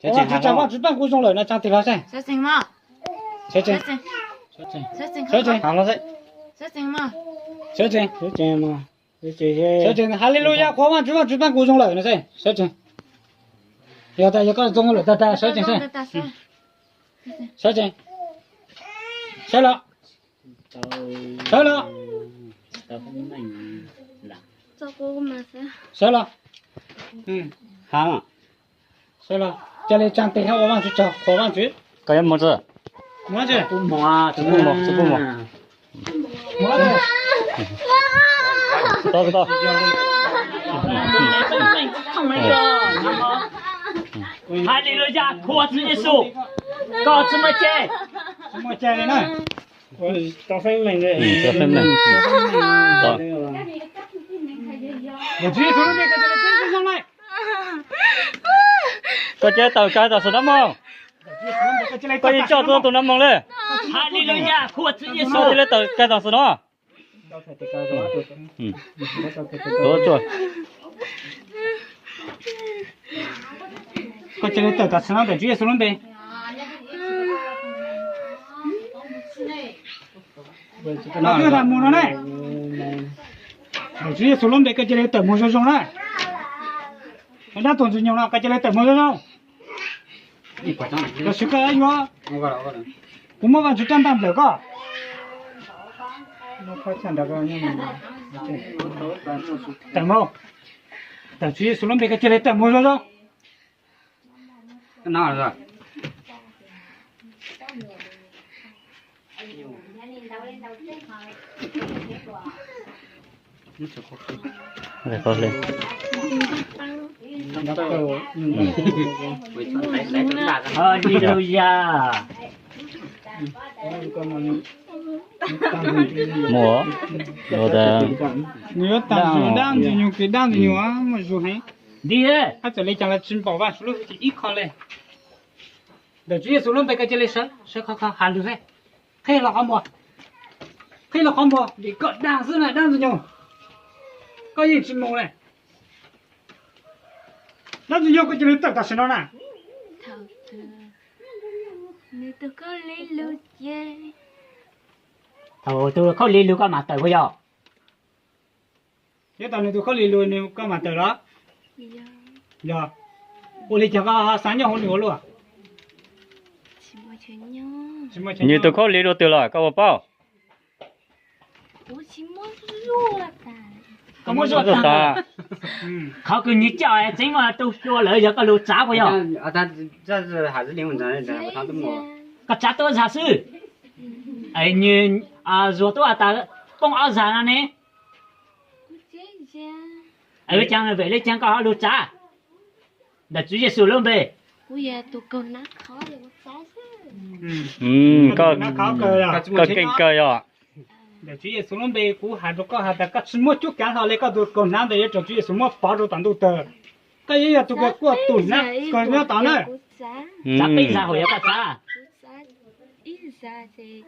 我就讲话只办古中了，那讲对了噻。小静嘛，小静，小静，好了噻。小静嘛，小静嘛，小静，哈利路亚，渴望只办古中了，那噻，小静。要带一个中了，带小静噻。小静，小了，小了。照顾嘛噻。小了，好了，小了，家里讲等一下我忘记找，我忘记。搞些么子？么子？不忙啊，这不忙，这不忙。么子？知道知道。哈利路亚，靠主耶稣，搞什么节？什么节的呢？我到分门的。这分门。我直接从那边跟这个真正上来。có chế tàu cái tàu số năm mông có gì cho tôi tàu năm mông lên哈利路亚，靠主耶số稣。 thì tàu cái tàu số đó tốt rồi có chơi tàu tàu sao để chơi xuống bên nó đưa ra mua nó này để chơi xuống bên cái chơi tàu mua cho này nó tốn nhiều nào cái chơi tàu mua cho cái sự cái ấy quá cũng mà vẫn chưa trăm được cơ nó khó chịu được nhưng mà tàu mua tàu chơi xuống bên cái chơi tàu mua cho cái nào rồi để con lên Hallelujah. mua rồi đó nếu đang gì nhiều cái đang gì nhiều á mà dù hay Đi đi.他这里讲了真宝万输了一考嘞，那直接输了别个这里是看handle噻，黑了好不？黑了好不？你个当时呢，当时牛，个一只猫嘞，那就要个这里得身上呢。 Thảo từ nếu tôi có lấy lưu dê Thôi tôi không liên lưu có mặt tới bây giờ. 要当年都考虑了，你干嘛得了？ giờ 呀，我来讲个3年好牛了， chỉ mua chuyện nhau 什么钱？ như tôi có lý đồ từ rồi có bao ủa chỉ mua luôn là ta 怎么 có 说？ taเขาคือ你叫哎，真个都说了有个路砸不要，啊，他这是还是灵魂站的，他怎么？个砸多少事？哎你啊，若多啊打帮二三了呢？ dễ dàng 哎讲了为了讲个路砸，那直接收了呗。 ủa giờ tụi con nó khó rồi có giá chứ có那考个呀， có kinh cơ rồi để chú ý xuống lên bề cũ hạt có hạt cái chỉ một chút cái nào lấy cái đồ còn nắm để cho chú ý xuống một bao đồ toàn đồ tờ cái gì tụi cái của tụi nó còn nó tao nữa砸背上会有个砸， ít giá thì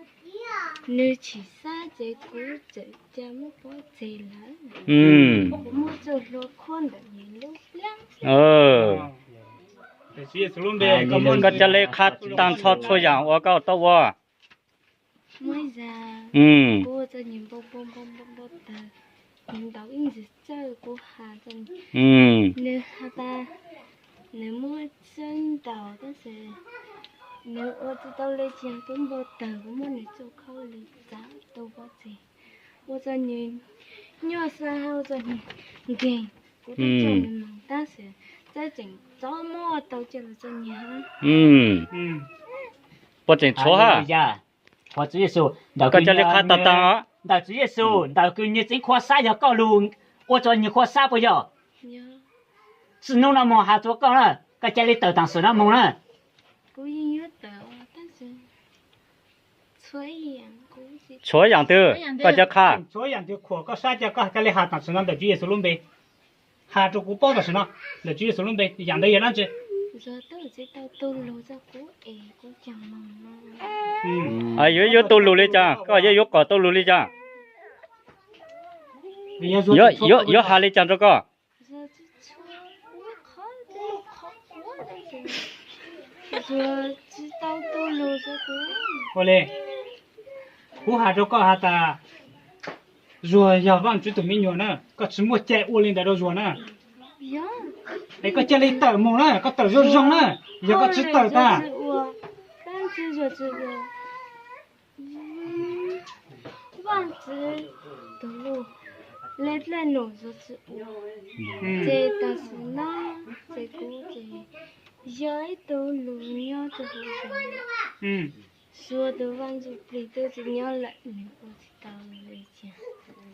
nếu chỉ giá thì cứ chỉ cho một bao gì lớn mua cho lô con được nhiều lúc lắm để chú ý xuống lên bề có cho lấy khát tăng cho cho dạng và có tao wa mới ra cô cho nhìn bông tờ nhìn đầu in gì chơi cô hà cho nếu hà ta nếu mua chân đầu đó sẽ nếu ô tô tao lấy tiền cũng bao tờ cũng muốn để cho khâu lấy giá đâu bao gì ô cho nhìn nhỏ sao ô cho nhìn ghê cô ta cho mình mong ta sẽ chơi chỉnh gió mua tao chơi là cho nhà bất chỉnh số ha 我直接说， có cho lấy khát tăng tăng á 那直接说，那个你真夸啥要搞路，我叫你夸啥不要， nhớ 是弄那么还做搞了，个家里都当是那么了。 cô yên nhớ tờ ta sẽ xoay dạng cô gì số dạng từ có cho khát số dạng thì của có sai cho cái lấy hạt tặng xuống để chú ý xuống lên bề hạt cho cú bao được nó để chú ý xuống lên bề dạng đây là gì giờ tao chỉ tao tu lô ra cô chẳng mong nó à yếu tôi lùi lên cha có yếu có tôi lùi lên cha yếu hà lên cha cho có giờ chỉ chua khó khó quá đấy chứ 说知道都路这个。我嘞，我还着搞下ta，rồi giờ vang chú tụi mình nhổ nè, có chú mua chạy u lên đó rồi nè, Dạ. ấy có chạy lên tờ mông nè, có tờ rong rong nè, giờ có chú tờ ta, Vang chú rồi chú rồi. Vang chú đồ lô, lên lên nổ rồi chú. Chế ta sư na, chế cú chế, giới đồ lô nhau cho hồ rồi. Xua đồ vang chú bì tô chú nhau lại nếu có chỉ tao lấy chả.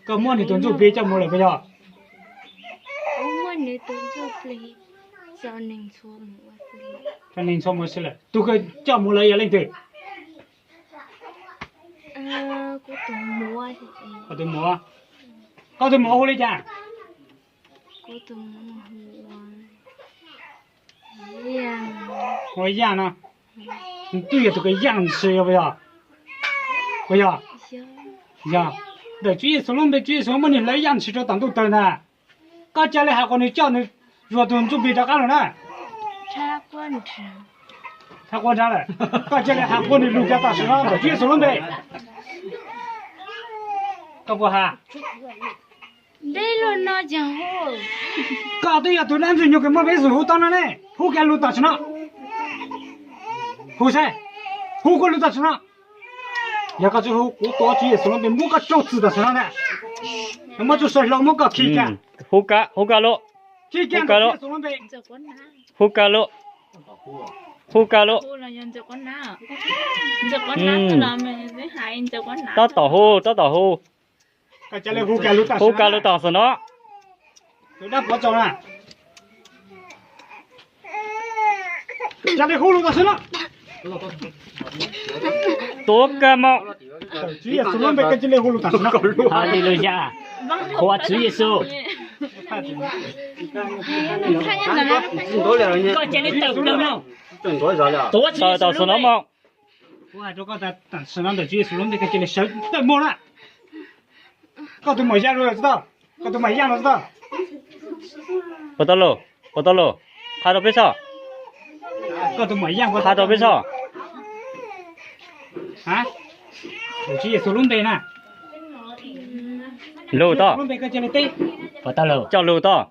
có mua thì tuần chú bê cho mua lại bây giờ, Ông muốn nếu tuần chú bì, cho nên xua mua sư lại. cho nên xong mua lại, tôi cứ cho mua lại lên từ, Cô tuần mua thì gì? có tôi mua hồ lấy chả, Cô tuần mua. Dạ. hồi giang nè, tôi giờ tôi cái giang xưa bây giờ, Dạ. giờ, để chú ý số lượng để chú ý số mà nhìn lấy giang xưa cho tặng tôi tờ nè, có chạy lại học con này cho này, rồi tuần chú bê cho cái rồi nè. Cha quan trọng.他观察了，到这里还过你陆家大石上的，这是龙呗，搞不哈？ Đây luôn nó chẳng hồ. 搞对呀，对男子有个没本事，胡当然嘞，胡干路大石上，胡噻，胡过路大石上，要搞最后我多这是龙呗，莫个招子的石上嘞，那么就是老莫个开干，好噶咯，开干的是龙呗， Cho con nào. 好噶咯，好噶咯， Cô là nhân cho con nào. Cho con nào tôi làm để hại cho con nào. 打倒好，打倒好，搞这里胡干路大石，好噶咯，打死喏，对那不走了，这里胡路大石了。多个嘛，主耶稣能被跟进来葫芦，但是那个路哈利路亚，我主耶稣，多了人我这里等了呢，挣多少了？多主耶打死喏稣嘛，我还这个在但是那个主耶稣能被跟进来手都没了，搞都没样了知道，搞都没样了知道，不到喽，不到喽，他到边上，搞都没样过，他到边上，啊？主耶稣能被呢？路到，能被跟进来对，不到了，叫路到，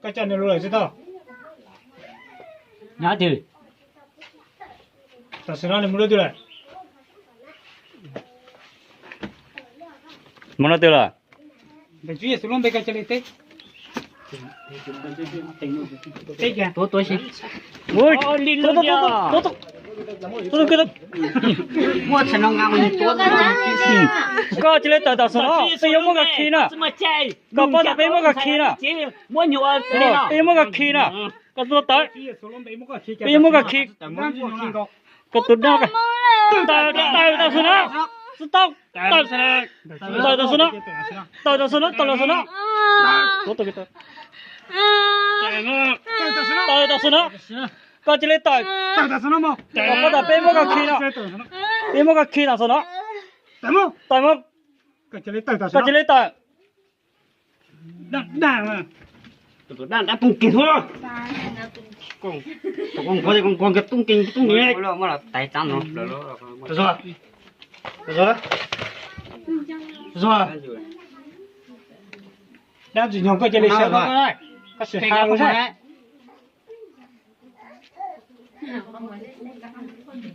跟进来路了知道，哪里？但是那里没了对了，没了对了，主耶稣能被跟进来对，对个，多些，喂，哦，利路亚，走给他，我才能按你多的。搞起来打死喏，谁有么个开呢？这么窄，搞不到被么个开呢？我牛啊，哦，被么个开呢？搞做打，主耶稣能被么个开？被么个开？那不能搞，搞做那个，打死喏，是打死喏，打死喏，打死喏，打死喏，我都给他，打死喏。搞起来打，打死了吗？搞不到被么个开了，被么个开打死喏，打么？打么？跟进来打打死搞起来打，那。那东京说，光个东京我了带张了，这说，两只牛搁这里小个，可是还不噻？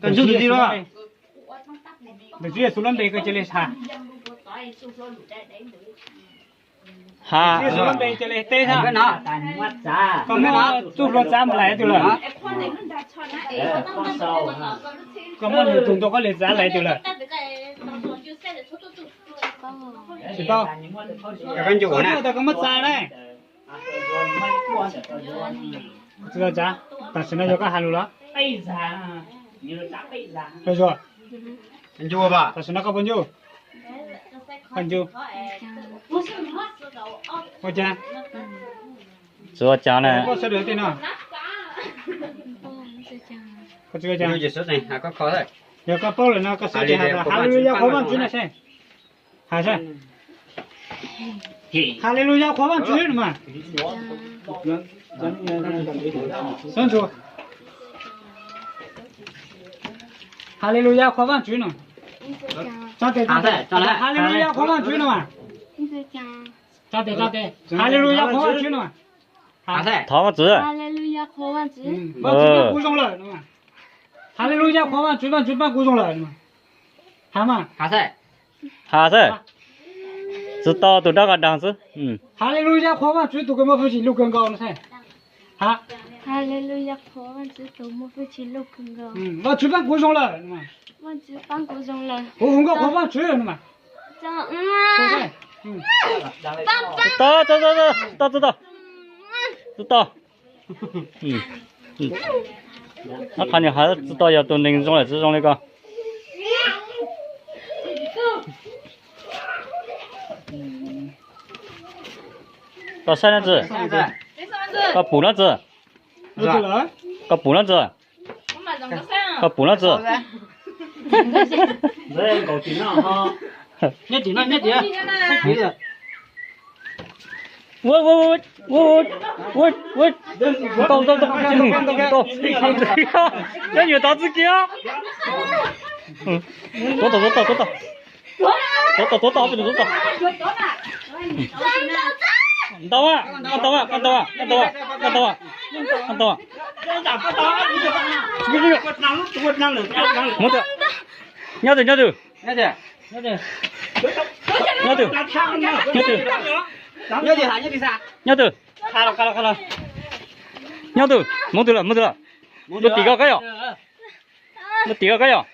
跟住对了，你主要是准备搁这里啥？哈，主要是准备这里对啥？跟哪？刚刚做了咱们来的了，刚刚你中多个来咱来的了，知道？跟住我呢。我刚刚咱来，知道咋？但是那有个喊路了，背上，你说咋背上？他说，跟住我吧。但是那个朋友，很久，我讲，我讲呢我，说的对呢，我这个讲有。些事情还搞考的。有个包人那个手机还是哈利路亚扩放局那些，还是哈利路亚扩放局的嘛？伸出，哈利路亚狂放局呢？咋的？咋的？咋了？哈利路亚狂放局呢嘛？你在讲。咋的？哈利路亚狂放局呢嘛？咋的？桃花子，哈利路亚狂放局。我举办鼓钟了，嘛？哈利路亚狂放举办鼓钟了，嘛？好嘛？啥事？哈噻，知道多大个档次？哈利路亚狂放局都跟我夫妻六根高了噻。哈。哈利路亚狂放局都没夫妻六根高。我举办鼓钟了，嘛？我举办鼓钟了。我红个狂放局了嘛？走，知道，那看你还是知道要多凝重来这种那个。到三两只，到补两只，到补两只，到补两只。这搞紧了哈！你紧了，太急了。我，到，要有打自己啊！多大，不能多大。到啊！没得，尿头，没得了，我第个呀，